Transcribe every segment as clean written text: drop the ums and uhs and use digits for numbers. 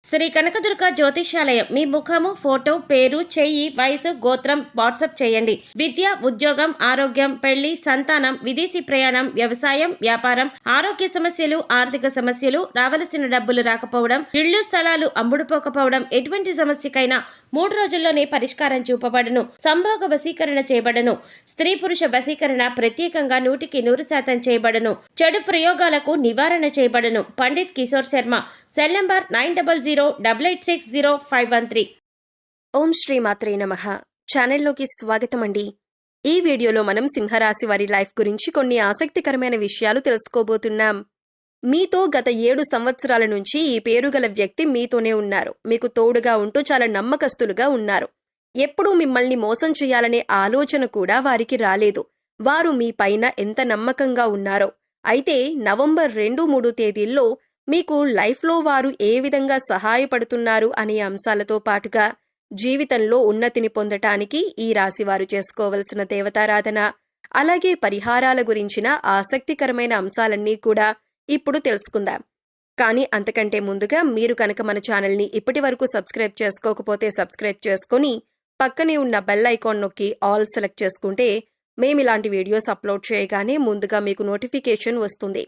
శ్రీ కనకదుర్గ జ్యోతిష్యాలయం. మీ ముఖము, ఫోటో, పేరు, చెయ్యి, వయసు, గోత్రం వాట్సాప్ చేయండి. విద్య, ఉద్యోగం, ఆరోగ్యం, పెళ్లి, సంతానం, విదేశీ ప్రయాణం, వ్యవసాయం, వ్యాపారం, ఆరోగ్య సమస్యలు, ఆర్థిక సమస్యలు, రావలసిన డబ్బులు రాకపోవడం, ఇళ్లు స్థలాలు అమ్ముడుపోకపోవడం, ఎటువంటి సమస్యకైనా 3 రోజుల్లోనే పరిష్కారం చూపబడును. సంభోగ వశీకరణ చేయబడను. స్త్రీ పురుష వశీకరణ ప్రత్యేకంగా 100% చేయబడను. చెడు ప్రయోగాలకు నివారణ చేయబడను. పండిత్ కిషోర్ శర్మ. Cell number 9008860513. ఓం శ్రీ మాత్రే నమః. ఛానల్లోకి స్వాగతం అండి. ఈ వీడియోలో మనం సింహరాశి వారి లైఫ్ గురించి కొన్ని ఆసక్తికరమైన విషయాలు తెలుసుకోబోతున్నాం. మీతో గత 7 సంవత్సరాల నుంచి ఈ పేరుగల వ్యక్తి మీతోనే ఉన్నారు. మీకు తోడుగా ఉంటూ చాలా నమ్మకస్తులుగా ఉన్నారు. ఎప్పుడూ మిమ్మల్ని మోసం చేయాలనే ఆలోచన కూడా వారికి రాలేదు. వారు మీ పైన ఎంత నమ్మకంగా ఉన్నారో. అయితే నవంబర్ 2-3 తేదీల్లో మీకు లైఫ్లో వారు ఏ విధంగా సహాయపడుతున్నారు అనే అంశాలతో పాటుగా జీవితంలో ఉన్నతిని పొందటానికి ఈ రాశివారు చేసుకోవలసిన దేవతారాధన, అలాగే పరిహారాల గురించిన ఆసక్తికరమైన అంశాలన్నీ కూడా ఇప్పుడు తెలుసుకుందాం. కానీ అంతకంటే ముందుగా మీరు కనుక మన ఛానల్ని ఇప్పటి వరకు సబ్స్క్రైబ్ చేసుకోకపోతే సబ్స్క్రైబ్ చేసుకొని పక్కనే ఉన్న బెల్ ఐకాన్ నొక్కి ఆల్ సెలెక్ట్ చేసుకుంటే మేమిలాంటి వీడియోస్ అప్లోడ్ చేయగానే ముందుగా మీకు నోటిఫికేషన్ వస్తుంది.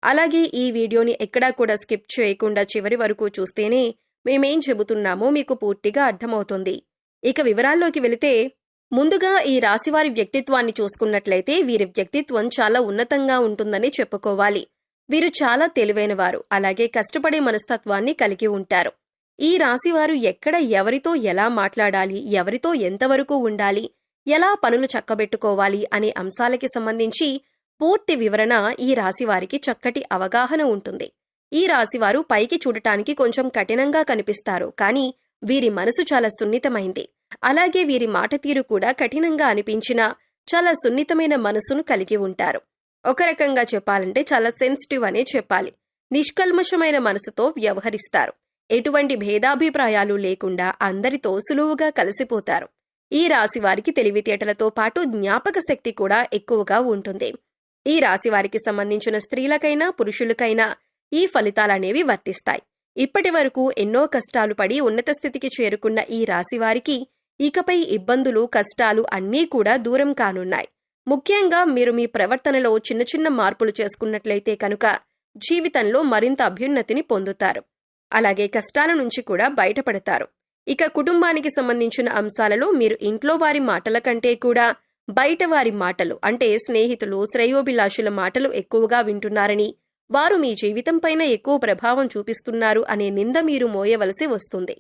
అలాగే ఈ వీడియోని ఎక్కడా కూడా స్కిప్ చేయకుండా చివరి వరకు చూస్తేనే మేమేం చెబుతున్నామో మీకు పూర్తిగా అర్థమవుతుంది. ఇక వివరాల్లోకి వెళితే, ముందుగా ఈ రాశివారి వ్యక్తిత్వాన్ని చూసుకున్నట్లయితే వీరి వ్యక్తిత్వం చాలా ఉన్నతంగా ఉంటుందని చెప్పుకోవాలి. వీరు చాలా తెలివైనవారు, అలాగే కష్టపడే మనస్తత్వాన్ని కలిగి ఉంటారు. ఈ రాశివారు ఎక్కడ ఎవరితో ఎలా మాట్లాడాలి, ఎవరితో ఎంతవరకు ఉండాలి, ఎలా పనులు చక్కబెట్టుకోవాలి అనే అంశాలకి సంబంధించి పూర్తి వివరణ ఈ రాశివారికి చక్కటి అవగాహన ఉంటుంది. ఈ రాశివారు పైకి చూడటానికి కొంచెం కఠినంగా కనిపిస్తారు, కానీ వీరి మనసు చాలా సున్నితమైంది. అలాగే వీరి మాట తీరు కూడా కఠినంగా అనిపించినా చాలా సున్నితమైన మనసును కలిగి ఉంటారు. ఒక రకంగా చెప్పాలంటే చాలా సెన్సిటివ్ అనే చెప్పాలి. నిష్కల్మషమైన మనసుతో వ్యవహరిస్తారు. ఎటువంటి భేదాభిప్రాయాలు లేకుండా అందరితో సులువుగా కలిసిపోతారు. ఈ రాశివారికి తెలివితేటలతో పాటు జ్ఞాపక శక్తి కూడా ఎక్కువగా ఉంటుంది. ఈ రాశివారికి సంబంధించిన స్త్రీలకైనా పురుషులకైనా ఈ ఫలితాలనేవి వర్తిస్తాయి. ఇప్పటి వరకు ఎన్నో కష్టాలు పడి ఉన్నత స్థితికి చేరుకున్న ఈ రాశివారికి ఇకపై ఇబ్బందులు, కష్టాలు అన్నీ కూడా దూరం కానున్నాయి. ముఖ్యంగా మీరు మీ ప్రవర్తనలో చిన్న చిన్న మార్పులు చేసుకున్నట్లయితే కనుక జీవితంలో మరింత అభ్యున్నతిని పొందుతారు. అలాగే కష్టాల నుంచి కూడా బయటపడతారు. ఇక కుటుంబానికి సంబంధించిన అంశాలలో మీరు ఇంట్లో వారి మాటల కంటే కూడా బయట వారి మాటలు, అంటే స్నేహితులు, శ్రేయోభిలాషుల మాటలు ఎక్కువగా వింటున్నారని, వారు మీ జీవితం పైన ఎక్కువ ప్రభావం చూపిస్తున్నారు అనే నింద మీరు మోయవలసి వస్తుంది.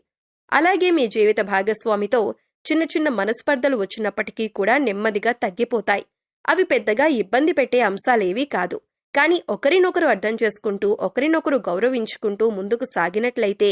అలాగే మీ జీవిత భాగస్వామితో చిన్న చిన్న మనస్పర్ధలు వచ్చినప్పటికీ కూడా నెమ్మదిగా తగ్గిపోతాయి. అవి పెద్దగా ఇబ్బంది పెట్టే అంశాలేవీ కాదు. కానీ ఒకరినొకరు అర్థం చేసుకుంటూ, ఒకరినొకరు గౌరవించుకుంటూ ముందుకు సాగినట్లయితే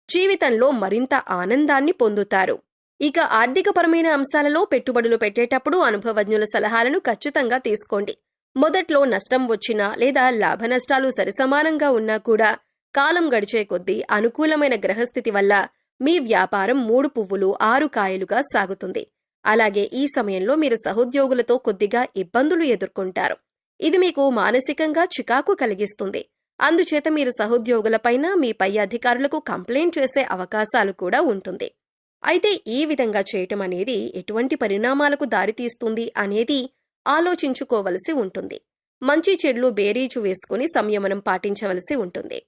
జీవితంలో మరింత ఆనందాన్ని పొందుతారు. ఇక ఆర్థికపరమైన అంశాలలో పెట్టుబడులు పెట్టేటప్పుడు అనుభవజ్ఞుల సలహాలను ఖచ్చితంగా తీసుకోండి. మొదట్లో నష్టం వచ్చినా లేదా లాభ నష్టాలు సరిసమానంగా ఉన్నా కూడా కాలం గడిచే కొద్దీ అనుకూలమైన గ్రహస్థితి వల్ల మీ వ్యాపారం 3 పువ్వులు 6 కాయలుగా సాగుతుంది. అలాగే ఈ సమయంలో మీరు సహోద్యోగులతో కొద్దిగా ఇబ్బందులు ఎదుర్కొంటారు. ఇది మీకు మానసికంగా చికాకు కలిగిస్తుంది. అందుచేత మీరు సహోద్యోగులపైన, మీ పై అధికారులకు కంప్లైంట్ చేసే అవకాశాలు కూడా ఉంటుంది. అయితే ఈ విధంగా చేయటం అనేది ఎటువంటి పరిణామాలకు దారితీస్తుంది అనేది ఆలోచించుకోవలసి ఉంటుంది. మంచి చెడులు బేరీజు వేసుకుని సంయమనం పాటించవలసి ఉంటుంది.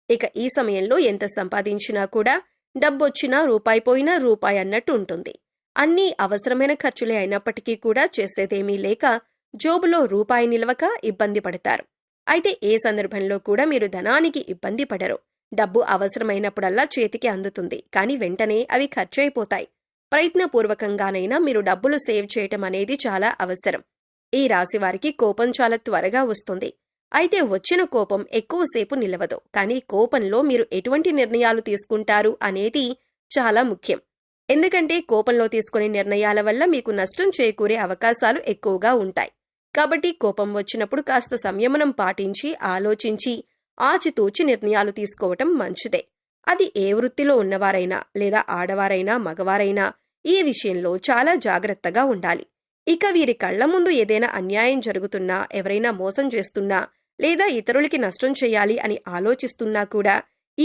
ఇక ఈ సమయంలో ఎంత సంపాదించినా కూడా డబ్బొచ్చినా రూపాయి పోయినా రూపాయి అన్నట్టు ఉంటుంది. అన్నీ అవసరమైన ఖర్చులే అయినప్పటికీ కూడా చేసేదేమీ లేక జోబులో రూపాయి నిలవక ఇబ్బంది పడతారు. అయితే ఏ సందర్భంలో కూడా మీరు ధనానికి ఇబ్బంది పడరు. డబ్బు అవసరమైనప్పుడల్లా చేతికి అందుతుంది, కానీ వెంటనే అవి ఖర్చయిపోతాయి. ప్రయత్నపూర్వకంగానైనా మీరు డబ్బులు సేవ్ చేయటం అనేది చాలా అవసరం. ఈ రాశివారికి కోపం చాలా త్వరగా వస్తుంది. అయితే వచ్చిన కోపం ఎక్కువసేపు నిలవదు. కానీ కోపంలో మీరు ఎటువంటి నిర్ణయాలు తీసుకుంటారు అనేది చాలా ముఖ్యం. ఎందుకంటే కోపంలో తీసుకునే నిర్ణయాల వల్ల మీకు నష్టం చేకూరే అవకాశాలు ఎక్కువగా ఉంటాయి. కాబట్టి కోపం వచ్చినప్పుడు కాస్త సంయమనం పాటించి, ఆలోచించి, ఆచితూచి నిర్ణయాలు తీసుకోవటం మంచిదే. అది ఏ వృత్తిలో ఉన్నవారైనా లేదా ఆడవారైనా మగవారైనా ఈ విషయంలో చాలా జాగ్రత్తగా ఉండాలి. ఇక వీరి కళ్ల ముందు ఏదైనా అన్యాయం జరుగుతున్నా, ఎవరైనా మోసం చేస్తున్నా లేదా ఇతరులకి నష్టం చేయాలి అని ఆలోచిస్తున్నా కూడా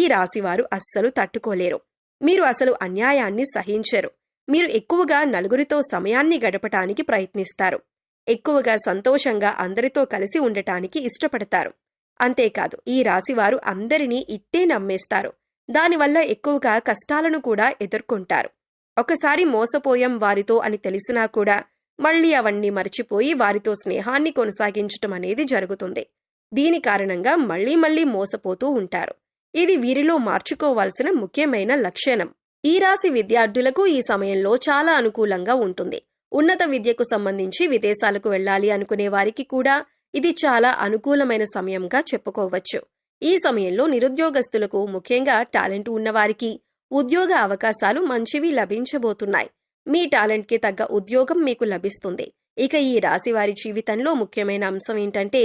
ఈ రాశివారు అస్సలు తట్టుకోలేరు. మీరు అసలు అన్యాయాన్ని సహించరు. మీరు ఎక్కువగా నలుగురితో సమయాన్ని గడపటానికి ప్రయత్నిస్తారు. ఎక్కువగా సంతోషంగా అందరితో కలిసి ఉండటానికి ఇష్టపడతారు. అంతేకాదు ఈ రాశివారు అందరినీ ఇట్టే నమ్మేస్తారు. దానివల్ల ఎక్కువగా కష్టాలను కూడా ఎదుర్కొంటారు. ఒకసారి మోసపోయాం వారితో అని తెలిసినా కూడా మళ్ళీ అవన్నీ మర్చిపోయి వారితో స్నేహాన్ని కొనసాగించటం అనేది జరుగుతుంది. దీని కారణంగా మళ్ళీ మోసపోతూ ఉంటారు. ఇది వీరిలో మార్చుకోవాల్సిన ముఖ్యమైన లక్షణం. ఈ రాశి విద్యార్థులకు ఈ సమయంలో చాలా అనుకూలంగా ఉంటుంది. ఉన్నత విద్యకు సంబంధించి విదేశాలకు వెళ్ళాలి అనుకునే వారికి కూడా ఇది చాలా అనుకూలమైన సమయంగా చెప్పుకోవచ్చు. ఈ సమయంలో నిరుద్యోగస్తులకు, ముఖ్యంగా టాలెంట్ ఉన్నవారికి ఉద్యోగ అవకాశాలు మంచివి లభించబోతున్నాయి. మీ టాలెంట్కి తగ్గ ఉద్యోగం మీకు లభిస్తుంది. ఇక ఈ రాశివారి జీవితంలో ముఖ్యమైన అంశం ఏంటంటే,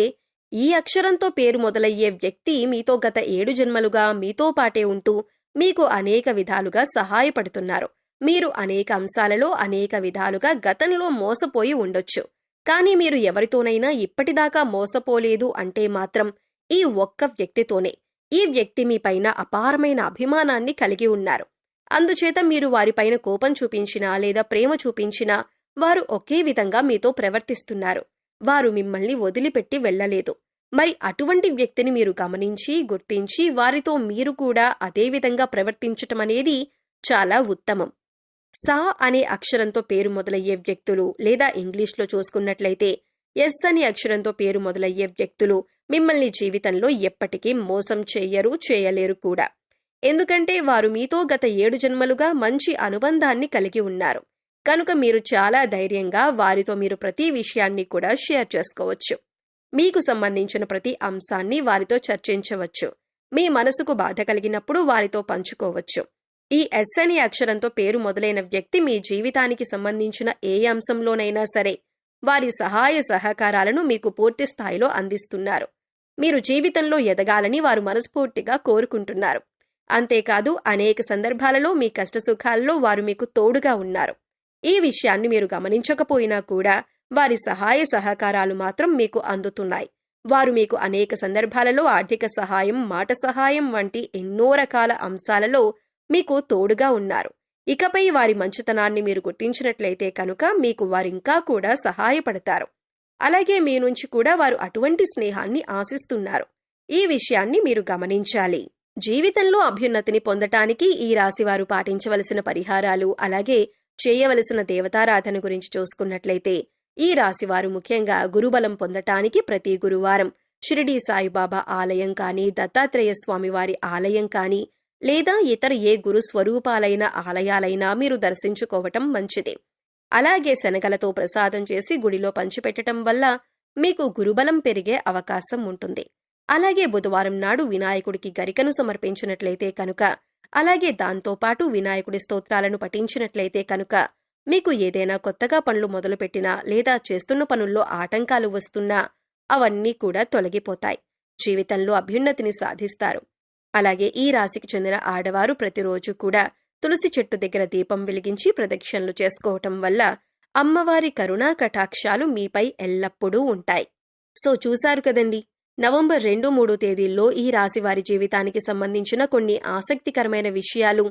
ఈ అక్షరంతో పేరు మొదలయ్యే వ్యక్తి మీతో గత 7 జన్మలుగా మీతో పాటే ఉంటూ మీకు అనేక విధాలుగా సహాయపడుతున్నారు. మీరు అనేక అంశాలలో అనేక విధాలుగా గతంలో మోసపోయి ఉండొచ్చు. కానీ మీరు ఎవరితోనైనా ఇప్పటిదాకా మోసపోలేదు అంటే మాత్రం ఈ ఒక్క వ్యక్తితోనే. ఈ వ్యక్తి మీపైన అపారమైన అభిమానాన్ని కలిగి ఉన్నారు. అందుచేత మీరు వారిపైన కోపం చూపించినా లేదా ప్రేమ చూపించినా వారు ఒకే విధంగా మీతో ప్రవర్తిస్తున్నారు. వారు మిమ్మల్ని వదిలిపెట్టి వెళ్ళలేదు. మరి అటువంటి వ్యక్తిని మీరు గమనించి, గుర్తించి వారితో మీరు కూడా అదే విధంగా ప్రవర్తించటం అనేది చాలా ఉత్తమం. సా అనే అక్షరంతో పేరు మొదలయ్యే వ్యక్తులు, లేదా ఇంగ్లీష్లో చూసుకున్నట్లయితే ఎస్ అనే అక్షరంతో పేరు మొదలయ్యే వ్యక్తులు మిమ్మల్ని జీవితంలో ఎప్పటికీ మోసం చేయలేరు కూడా. ఎందుకంటే వారు మీతో గత 7 జన్మలుగా మంచి అనుబంధాన్ని కలిగి ఉన్నారు. కనుక మీరు చాలా ధైర్యంగా వారితో మీరు ప్రతి విషయాన్ని కూడా షేర్ చేసుకోవచ్చు. మీకు సంబంధించిన ప్రతి అంశాన్ని వారితో చర్చించవచ్చు. మీ మనసుకు బాధ కలిగినప్పుడు వారితో పంచుకోవచ్చు. ఈ ఎస్ అనే అక్షరంతో పేరు మొదలైన వ్యక్తి మీ జీవితానికి సంబంధించిన ఏ అంశంలోనైనా సరే వారి సహాయ సహకారాలను మీకు పూర్తి స్థాయిలో అందిస్తున్నారు. మీరు జీవితంలో ఎదగాలని వారు మనస్ఫూర్తిగా కోరుకుంటున్నారు. అంతేకాదు అనేక సందర్భాలలో మీ కష్టసుఖాల్లో వారు మీకు తోడుగా ఉన్నారు. ఈ విషయాన్ని మీరు గమనించకపోయినా కూడా వారి సహాయ సహకారాలు మాత్రం మీకు అందుతున్నాయి. వారు మీకు అనేక సందర్భాలలో ఆర్థిక సహాయం, మాట సహాయం వంటి ఎన్నో రకాల అంశాలలో మీకు తోడుగా ఉన్నారు. ఇకపై వారి మంచితనాన్ని మీరు గుర్తించినట్లయితే కనుక మీకు వారింకా కూడా సహాయపడతారు. అలాగే మీ నుంచి కూడా వారు అటువంటి స్నేహాన్ని ఆశిస్తున్నారు. ఈ విషయాన్ని మీరు గమనించాలి. జీవితంలో అభ్యున్నతిని పొందటానికి ఈ రాశివారు పాటించవలసిన పరిహారాలు, అలాగే చేయవలసిన దేవతారాధన గురించి చూసుకున్నట్లయితే ఈ రాశివారు ముఖ్యంగా గురుబలం పొందటానికి ప్రతి గురువారం షిరిడీ సాయిబాబా ఆలయం కానీ, దత్తాత్రేయ స్వామివారి ఆలయం కానీ, లేదా ఇతర ఏ గురు స్వరూపాలైన ఆలయాలైనా మీరు దర్శించుకోవటం మంచిది. అలాగే శనగలతో ప్రసాదం చేసి గుడిలో పంచిపెట్టడం వల్ల మీకు గురుబలం పెరిగే అవకాశం ఉంటుంది. అలాగే బుధవారం నాడు వినాయకుడికి గరికను సమర్పించినట్లయితే కనుక, అలాగే దాంతోపాటు వినాయకుడి స్తోత్రాలను పఠించినట్లయితే కనుక మీకు ఏదైనా కొత్తగా పనులు మొదలుపెట్టినా లేదా చేస్తున్న పనుల్లో ఆటంకాలు వస్తున్నా అవన్నీ కూడా తొలగిపోతాయి. జీవితంలో అభ్యున్నతిని సాధిస్తారు. అలాగే ఈ రాశికి చెందిన ఆడవారు ప్రతిరోజు కూడా తులసి చెట్టు దగ్గర దీపం వెలిగించి ప్రదక్షిణలు చేసుకోవటం వల్ల అమ్మవారి కరుణా కటాక్షాలు మీపై ఎల్లప్పుడూ ఉంటాయి. సో చూశారు కదండి, నవంబర్ 2, 3 తేదీల్లో ఈ రాశివారి జీవితానికి సంబంధించిన కొన్ని ఆసక్తికరమైన విషయాలు,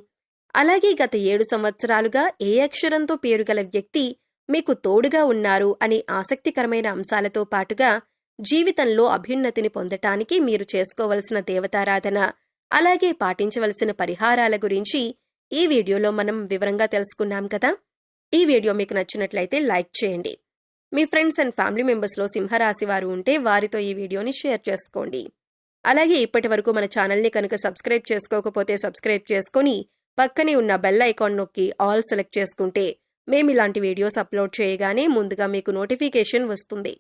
అలాగే గత 7 సంవత్సరాలుగా ఏ అక్షరంతో పేరుగల వ్యక్తి మీకు తోడుగా ఉన్నారు అనే ఆసక్తికరమైన అంశాలతో పాటుగా జీవితంలో అభ్యున్నతిని పొందటానికి మీరు చేసుకోవలసిన దేవతారాధన, అలాగే పాటించవలసిన పరిహారాల గురించి ఈ వీడియోలో మనం వివరంగా తెలుసుకున్నాం కదా. ఈ వీడియో మీకు నచ్చినట్లయితే లైక్ చేయండి. మీ ఫ్రెండ్స్ అండ్ ఫ్యామిలీ మెంబర్స్లో సింహరాశి వారు ఉంటే వారితో ఈ వీడియోని షేర్ చేసుకోండి. అలాగే ఇప్పటి వరకు మన ఛానల్ని కనుక సబ్స్క్రైబ్ చేసుకోకపోతే సబ్స్క్రైబ్ చేసుకొని పక్కనే ఉన్న బెల్ ఐకాన్ నొక్కి ఆల్ సెలెక్ట్ చేసుకుంటే మేము ఇలాంటి వీడియోస్ అప్లోడ్ చేయగానే ముందుగా మీకు నోటిఫికేషన్ వస్తుంది.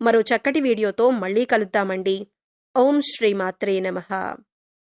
మరో చక్కటి వీడియోతో మళ్ళీ కలుద్దామండి. ఓం శ్రీమాత్రే నమః.